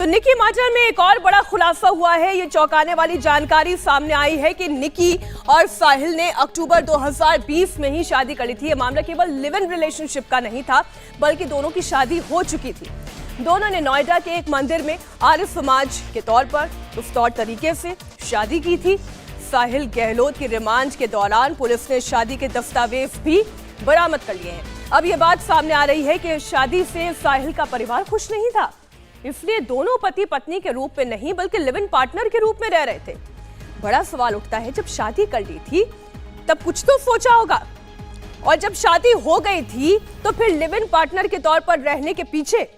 निकी matter में एक और बड़ा खुलासा हुआ है। ये चौंकाने वाली जानकारी सामने आई है कि निकी और साहिल ने अक्टूबर 2020 में ही शादी कर ली थी। ये मामला केवल लिव इन रिलेशनशिप का नहीं था, बल्कि दोनों की शादी हो चुकी थी। दोनों ने नोएडा के एक मंदिर में आर्य समाज के तौर पर उस तौर तरीके से शादी की थी। साहिल गहलोत की रिमांड के दौरान पुलिस ने शादी के दस्तावेज भी बरामद कर लिए हैं। अब ये बात सामने आ रही है कि शादी से साहिल का परिवार खुश नहीं था, इसलिए दोनों पति पत्नी के रूप में नहीं बल्कि लिव इन पार्टनर के रूप में रह रहे थे। बड़ा सवाल उठता है, जब शादी कर ली थी तब कुछ तो सोचा होगा, और जब शादी हो गई थी तो फिर लिव इन पार्टनर के तौर पर रहने के पीछे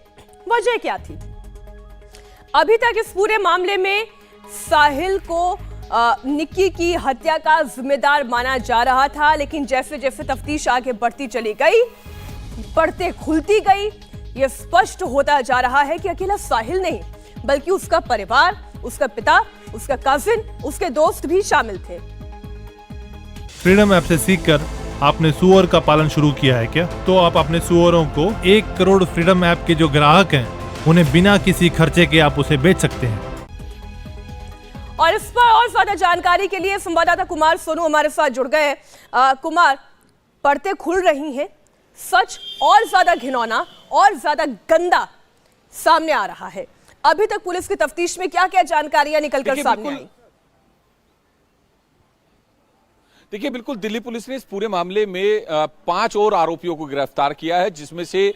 वजह क्या थी? अभी तक इस पूरे मामले में साहिल को निक्की की हत्या का जिम्मेदार माना जा रहा था, लेकिन जैसे जैसे तफ्तीश आगे बढ़ती चली गई, बढ़ते खुलती गई, यह स्पष्ट होता जा रहा है कि अकेला साहिल नहीं बल्कि उसका परिवार, उसका पिता, उसका कजिन, उसके दोस्त भी शामिल थे। फ्रीडम ऐप से सीखकर आपने सुअर का पालन शुरू किया है क्या? तो आप अपने सुअरों को 1 करोड़ फ्रीडम ऐप के जो ग्राहक हैं उन्हें बिना किसी खर्चे के आप उसे बेच सकते हैं। और इस पर और ज्यादा जानकारी के लिए संवाददाता कुमार सोनू हमारे साथ जुड़ गए। कुमार, परतें खुल रही हैं, सच और ज्यादा घिनौना और ज्यादा गंदा सामने आ रहा है। अभी तक पुलिस की तफ्तीश में क्या क्या जानकारियां निकलकर सामने आई? देखिए, बिल्कुल दिल्ली पुलिस ने इस पूरे मामले में 5 और आरोपियों को गिरफ्तार किया है, जिसमें से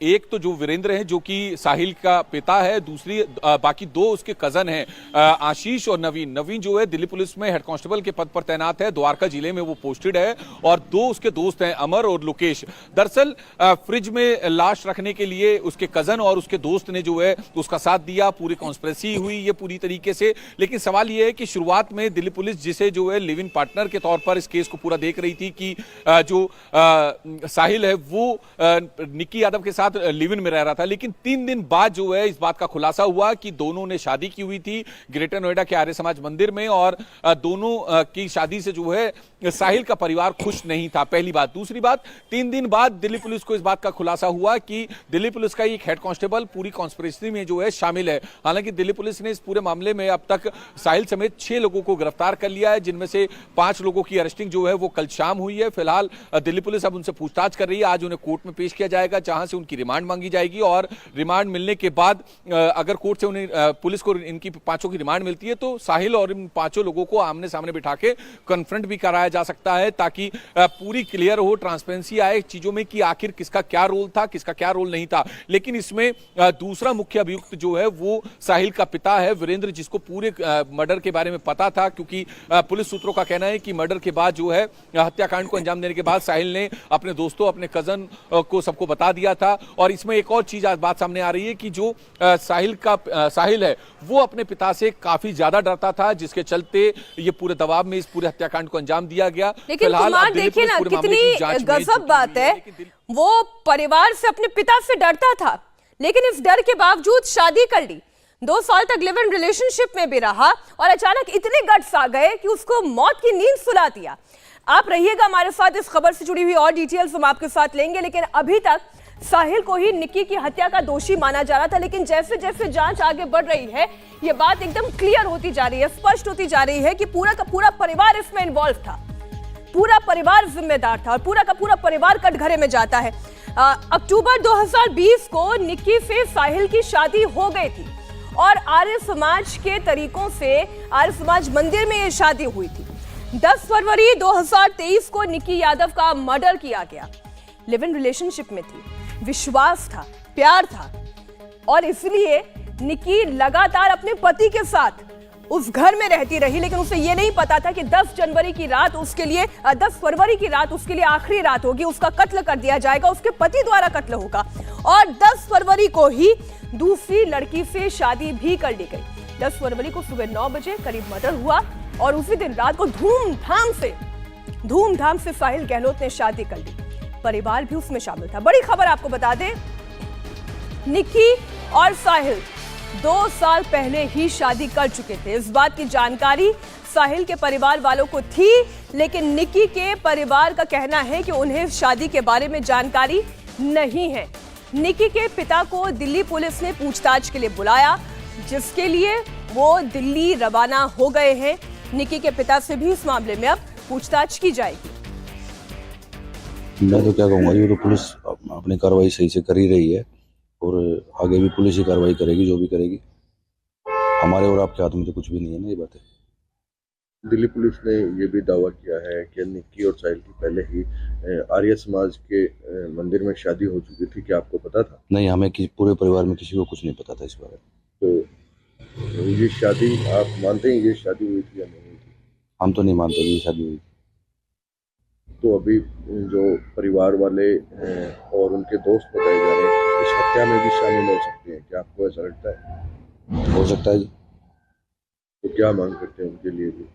एक तो जो वीरेंद्र है जो कि साहिल का पिता है, दूसरी बाकी 2 उसके कजन हैं, आशीष और नवीन। नवीन जो है दिल्ली पुलिस में हेड कांस्टेबल के पद पर तैनात है, द्वारका जिले में वो पोस्टेड है, और 2 उसके दोस्त हैं, अमर और लोकेश। दरअसल फ्रिज में लाश रखने के लिए उसके कजन और उसके दोस्त ने जो है उसका साथ दिया, पूरी कॉन्स्पिरेसी हुई ये पूरी तरीके से। लेकिन सवाल ये है कि शुरुआत में दिल्ली पुलिस जिसे जो है लिव इन पार्टनर के पर इस केस को पूरा देख रही थी कि जो साहिल है वो निक्की यादव के साथ लिव इन में रह रहा था, लेकिन 3 दिन बाद जो है इस बात का खुलासा हुआ कि दोनों ने शादी की हुई थी ग्रेटर नोएडा के आर्य समाज मंदिर में, और दोनों की शादी से जो है साहिल का परिवार खुश नहीं था। पहली बात। दूसरी बात, 3 दिन बाद दिल्ली पुलिस को इस बात का खुलासा हुआ कि दिल्ली पुलिस का एक हेड कांस्टेबल पूरी कॉन्स्पिरेसी में जो है शामिल है। हालांकि दिल्ली पुलिस ने इस पूरे मामले में अब तक साहिल समेत 6 लोगों को गिरफ्तार कर लिया है, जिनमें से 5 लोगों की अरेस्टिंग जो है वो कल शाम हुई है। फिलहाल दिल्ली पुलिस अब उनसे पूछताछ कर रही है। आज उन्हें कोर्ट में पेश किया जाएगा, जहां से उनकी रिमांड मांगी जाएगी, और रिमांड मिलने के बाद अगर कोर्ट से उन्हें पुलिस को इनकी 5 की रिमांड मिलती है तो साहिल और इन 5 लोगों को आमने सामने बिठा के कन्फ्रंट भी कराया जा सकता है, ताकि पूरी क्लियर हो, ट्रांसपेरेंसी आए चीजों में कि आखिर किसका क्या रोल था, किसका क्या रोल नहीं था। लेकिन इसमें दूसरा मुख्य अभियुक्त जो है वो साहिल का पिता है वीरेंद्र, जिसको पूरे मर्डर के बारे में पता था, क्योंकि पुलिस सूत्रों का कहना है कि मर्डर के बाद जो है हत्याकांड को अंजाम देने के बाद साहिल ने अपने दोस्तों, अपने कजन को सबको बता दिया था। और इसमें एक और चीज आज बात सामने आ रही है कि जो साहिल है वो अपने पिता से काफी ज्यादा डरता था, जिसके चलते ये पूरे दबाव में इस पूरे हत्याकांड को अंजाम दिया गया। लेकिन कुमार देखिए ना, कितनी गजब बात है, वो परिवार से, अपने पिता से डरता था, लेकिन इस डर के बावजूद शादी कर ली, 2 साल तक लिव इन रिलेशनशिप में भी रहा, और अचानक इतने गट्स आ गए कि उसको मौत की नींद सुला दिया। आप रहिएगा हमारे साथ, इस खबर से जुड़ी हुई और डिटेल्स हम आपके साथ लेंगे। लेकिन अभी तक साहिल को ही निक्की की हत्या का दोषी माना जा रहा था, लेकिन जैसे जैसे जांच आगे बढ़ रही है ये बात एकदम क्लियर होती जा रही है, स्पष्ट होती जा रही है कि पूरा का पूरा परिवार इसमें इन्वॉल्व था, पूरा परिवार जिम्मेदार था, और पूरा का पूरा परिवार कटघरे में जाता है। अक्टूबर 2020 को निक्की से साहिल की शादी हो गई थी, और आर्य समाज के तरीकों से आर्य समाज मंदिर में यह शादी हुई थी। 10 फरवरी 2023 को निक्की यादव का मर्डर किया गया। लिव इन रिलेशनशिप में थी, विश्वास था, प्यार था, और इसलिए निक्की लगातार अपने पति के साथ उस घर में रहती रही, लेकिन उसे यह नहीं पता था कि 10 फरवरी की रात उसके लिए आखिरी रात होगी, उसका कत्ल कर दिया जाएगा, उसके पति द्वारा कत्ल होगा, और 10 फरवरी को ही दूसरी लड़की से शादी भी कर ली गई। 10 फरवरी को सुबह 9 बजे करीब मर्डर हुआ, और उसी दिन रात को धूमधाम से साहिल गहलोत ने शादी कर ली, परिवार भी उसमें शामिल था। बड़ी खबर आपको बता दें, निक्की और साहिल 2 साल पहले ही शादी कर चुके थे। इस बात की जानकारी साहिल के परिवार वालों को थी, लेकिन निक्की के परिवार का कहना है कि उन्हें शादी के बारे में जानकारी नहीं है। निक्की के पिता को दिल्ली पुलिस ने पूछताछ के लिए बुलाया। जिसके लिए वो दिल्ली रवाना हो गए हैं। निकी के पिता से भी इस मामले में अब पूछताछ की जाएगी। मैं तो क्या कहूँगा, ये तो पुलिस अपनी कार्रवाई सही से कर ही रही है और आगे भी पुलिस ही कार्रवाई करेगी, जो भी करेगी। हमारे और आपके हाथ में तो कुछ भी नहीं है ना, ये बात है। दिल्ली पुलिस ने ये भी दावा किया है कि निक्की और साहिल की पहले ही आर्य समाज के मंदिर में शादी हो चुकी थी। क्या आपको पता था? नहीं, हमें पूरे परिवार में किसी को कुछ नहीं पता था इस बारे में। तो ये शादी आप मानते हैं ये शादी हुई थी या नहीं हुई थी? हम तो नहीं मानते कि ये शादी हुई। तो अभी जो परिवार वाले और उनके दोस्त बताए जा रहे हैं इस हत्या में भी शामिल हो सकते हैं, क्या आपको ऐसा लगता है? हो सकता है जी। तो क्या मांग करते हैं उनके लिए भी?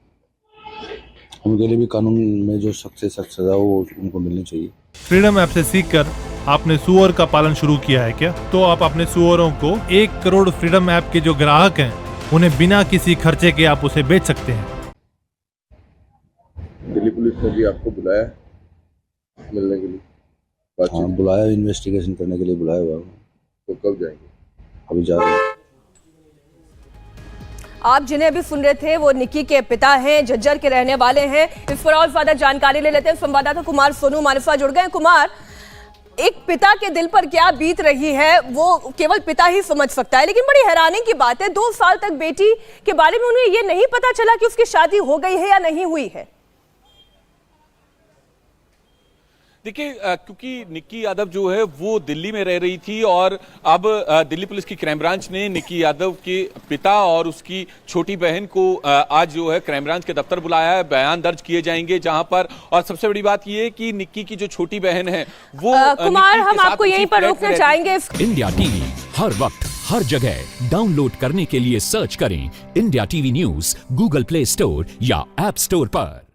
उनके लिए भी कानून में जो सख्त से सख्त सजा हो वो उनको मिलनी चाहिए। फ्रीडम ऐप से सीखकर आपने सुअर का पालन शुरू किया है क्या? तो आप अपने सुअरों को 1 करोड़ फ्रीडम ऐप के जो ग्राहक हैं उन्हें बिना किसी खर्चे के आप उसे बेच सकते हैं। दिल्ली पुलिस ने भी आपको बुलाया मिलने के लिए? हाँ, बुलाया, इन्वेस्टिगेशन करने के लिए बुलाया हुआ। तो कब जाएंगे? अभी जा रहे हैं। आप जिन्हें अभी सुन रहे थे वो निकी के पिता हैं, झज्जर के रहने वाले हैं। इस पर और ज्यादा जानकारी ले लेते हैं। संवाददाता कुमार सोनू हमारे साथ जुड़ गए हैं। कुमार, एक पिता के दिल पर क्या बीत रही है वो केवल पिता ही समझ सकता है, लेकिन बड़ी हैरानी की बात है 2 साल तक बेटी के बारे में उन्हें ये नहीं पता चला कि उसकी शादी हो गई है या नहीं हुई है। देखिए, क्योंकि निक्की यादव जो है वो दिल्ली में रह रही थी और अब दिल्ली पुलिस की क्राइम ब्रांच ने निक्की यादव के पिता और उसकी छोटी बहन को आज जो है क्राइम ब्रांच के दफ्तर बुलाया है। बयान दर्ज किए जाएंगे जहां पर, और सबसे बड़ी बात ये है कि निक्की की जो छोटी बहन है वो कुमार, हम आपको यहीं पर रोकना चाहेंगे। इंडिया टीवी हर वक्त हर जगह डाउनलोड करने के लिए सर्च करें India TV news Google play store या ऐप स्टोर पर।